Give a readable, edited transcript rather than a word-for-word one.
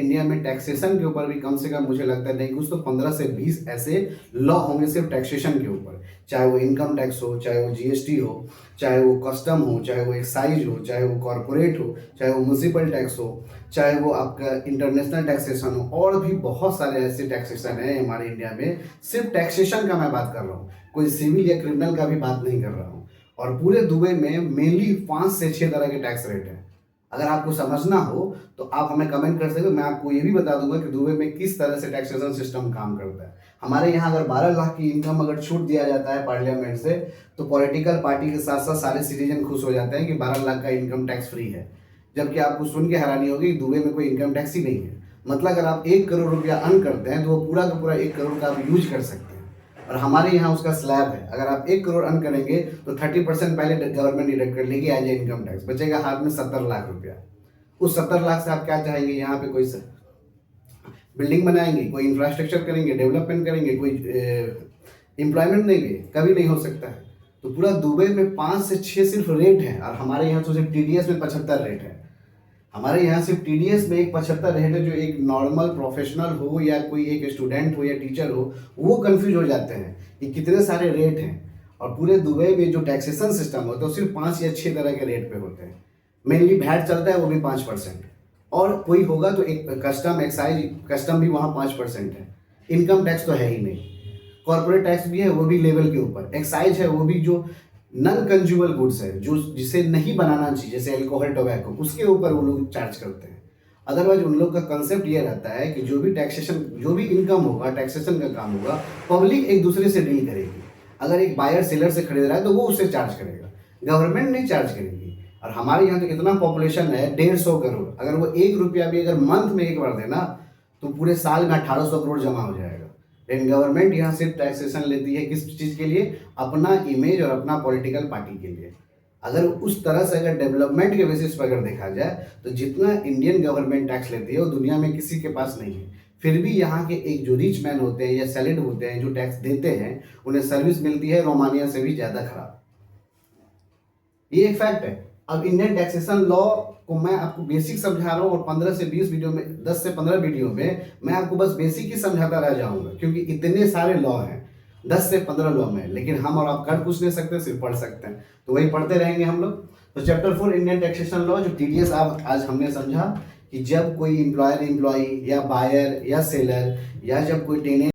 India में taxation के ऊपर भी कम से कम मुझे लगता है नहीं कुछ तो 15 से 20 ऐसे लॉ होंगे सिर्फ टैक्सेशन के ऊपर, चाहे वो इनकम टैक्स हो, चाहे वो जीएसटी हो, चाहे वो कस्टम हो, चाहे वो एक्साइज हो, चाहे वो कॉरपोरेट हो, चाहे वो म्यूनसिपल टैक्स हो, चाहे वो आपका इंटरनेशनल टैक्सेशन हो, और भी बहुत सारे ऐसे टैक्सेशन है हमारे इंडिया में। सिर्फ टैक्सेशन का मैं बात कर रहा हूँ, कोई सिविल या क्रिमिनल का भी बात नहीं कर रहा हूँ। और पूरे दुबई में मेनली 5 से 6 तरह के टैक्स रेट हैं। अगर आपको समझना हो तो आप हमें कमेंट कर सकते हो, मैं आपको ये भी बता दूंगा कि दुबई में किस तरह से टैक्सेशन सिस्टम काम करता है। हमारे यहाँ अगर 12 लाख की इनकम अगर छूट दिया जाता है पार्लियामेंट से, तो पॉलिटिकल पार्टी के साथ साथ सारे सिटीजन खुश हो जाते हैं कि 12 लाख का इनकम टैक्स फ्री है। जबकि आपको सुन के हैरानी होगी दुबई में कोई इनकम टैक्स ही नहीं है। मतलब अगर आप 1 करोड़ रुपया अर्न करते हैं तो वो पूरा का पूरा 1 करोड़ का आप यूज कर सकते हैं। और हमारे यहाँ उसका स्लैब है, अगर आप 1 करोड़ अर्न करेंगे तो 30% पहले गवर्नमेंट डिडक्ट कर लेगी एज ए इनकम टैक्स, बचेगा हाथ में 70 लाख रुपया। उस 70 लाख से आप क्या चाहेंगे? यहाँ पे कोई बिल्डिंग बनाएंगे, कोई इंफ्रास्ट्रक्चर करेंगे, डेवलपमेंट करेंगे, कोई एम्प्लॉयमेंट देंगे? कभी नहीं हो सकता है। तो पूरा दुबई में 5 से 6 सिर्फ रेट है, और हमारे यहाँ तो सिर्फ टीडीएस में 75 रेट है। हमारे यहाँ सिर्फ टीडीएस में एक 75 रेट है, जो एक नॉर्मल प्रोफेशनल हो या कोई एक स्टूडेंट हो या टीचर हो, वो कंफ्यूज हो जाते हैं कि कितने सारे रेट हैं। और पूरे दुबई में जो टैक्सेशन सिस्टम होता है वो सिर्फ 5 या 6 तरह के रेट पे होते हैं। मेनली वैट चलता है, वो भी 5%, और कोई होगा तो एक कस्टम एक्साइज, कस्टम भी वहाँ 5% है। इनकम टैक्स तो है ही नहीं। कॉर्पोरेट टैक्स भी है, वो भी लेवल के ऊपर। एक्साइज है, वो भी जो नॉन कंज्यूमर गुड्स है, जो जिसे नहीं बनाना चाहिए, जैसे अल्कोहल, टोबैको, उसके ऊपर वो लोग चार्ज करते हैं। अदरवाइज उन लोग का कंसेप्ट ये रहता है कि जो भी टैक्सेशन, जो भी इनकम होगा, टैक्सेशन का काम होगा, पब्लिक एक दूसरे से डील करेगी। अगर एक बायर सेलर से खरीद रहा है तो वो उससे चार्ज करेगा, गवर्नमेंट नहीं चार्ज करेगी। और हमारे यहाँ तो इतना पॉपुलेशन है 150 करोड़, अगर वो 1 रुपया भी अगर मंथ में एक बार देना तो पूरे साल में 1800 करोड़ जमा हो जाएगा। लेकिन गवर्नमेंट यहाँ सिर्फ टैक्सेशन लेती है किस चीज़ के लिए? अपना इमेज और अपना पॉलिटिकल पार्टी के लिए। अगर उस तरह से अगर डेवलपमेंट के बेसिस पर अगर देखा जाए तो जितना इंडियन गवर्नमेंट टैक्स लेती है वो दुनिया में किसी के पास नहीं है। फिर भी यहाँ के एक जो रिच मैन होते हैं या सैलेड होते हैं जो टैक्स देते हैं, उन्हें सर्विस मिलती है रोमानिया से भी ज़्यादा खराब। ये एक फैक्ट है। अब इंडियन टैक्सेशन लॉ को मैं आपको बेसिक समझा रहा हूँ, और 15 से 20 वीडियो में, 10 से 15 वीडियो में मैं आपको बस बेसिक ही समझाता रह जाऊंगा, क्योंकि इतने सारे लॉ हैं, 10 से 15 लॉ में। लेकिन हम और आप कर कुछ नहीं सकते, सिर्फ पढ़ सकते हैं, तो वही पढ़ते रहेंगे हम लोग। तो चैप्टर 4 इंडियन टैक्सेशन लॉ, जो टीडीएस आज हमने समझा कि जब कोई एम्प्लॉयर, एम्प्लॉई या बायर या सेलर, या जब कोई टेनेंट